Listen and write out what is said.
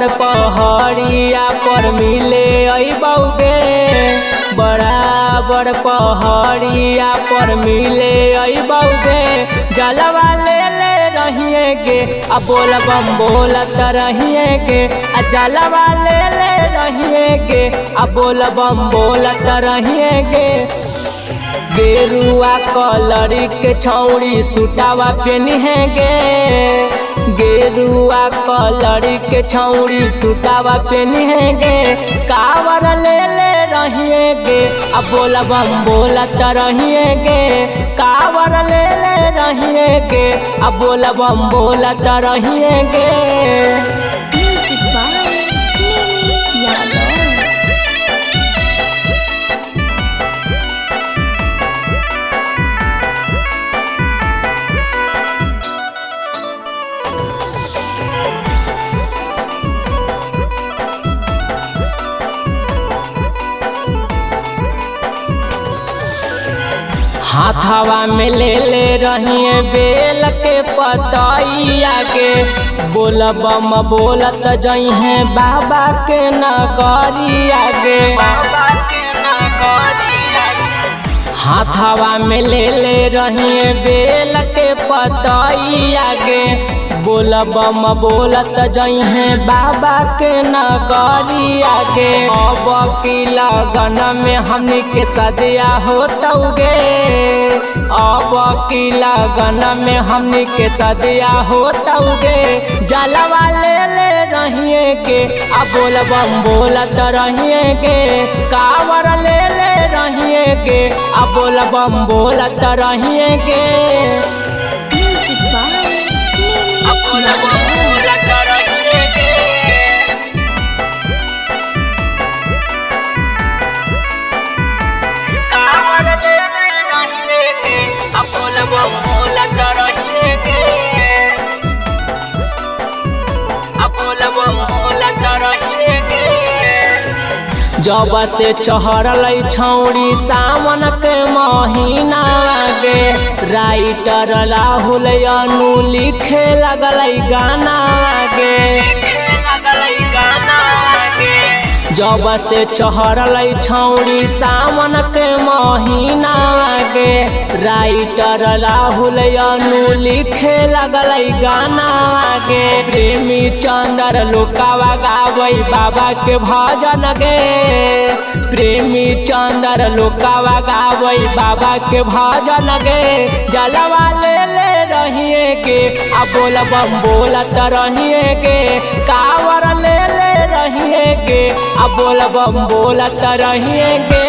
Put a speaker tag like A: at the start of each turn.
A: बड़ पहाड़िया पर मिले अइबौगे, बड़ पहाड़िया पर मिले अइबौगे। जलवा ले रहिएगे आ बोल बम बोलत रहिएगे, आ जलवा ले रहिएगे आ बोल बम बोलत रहिएगे। गेरुआ कलर के छौड़ी सुटावा पेनिहेगे, गेरुआ कलर के छौड़ी सुटावा पेनिहेगे। कावर ले रहिएगे आ बोल बम बोलत रहिएगे, कावर ले रहिएगे आ बोल बम बोलत रहिएगे। हाथवा में ले रहिए बेल के पतैया के, बोल बम बोलत जइहे बाबा के नगरिया गे, बाबा के नगरिया गे। हाथवा में ले रहिए बेल के पतैया गे, बोल बम बोलत जइहे बाबा के नगरिया गे। अब की लगन में हमनी के सदिया होतौगे, अब की लगन में हमनी के सदिया होतौगे। जलवा ले रहिएगे आ बोल बम बोलत रहिएगे, कावर ले रहिएगे आ बोल बम बोलत रहिएगे। जब से चढ़ल छौड़ी सावन के महीना गे, राइटर राहुल अनु लिखे लगल गाना गे। जब से चढ़ल छौड़ी सावन के महीना गे, राइटर राहुल अनु लिखे लगल गाना गे। प्रेमी चंदर लोकावा गावै बाबा के भजन गे, प्रेमी चंदर लोकावा गावै बाबा के भजन गे। जलवा ले रहिएगे आ बोल बम बोलत रहिएगे, कावर ले रहिएगे आ बोल बम बोलत रहिएगे।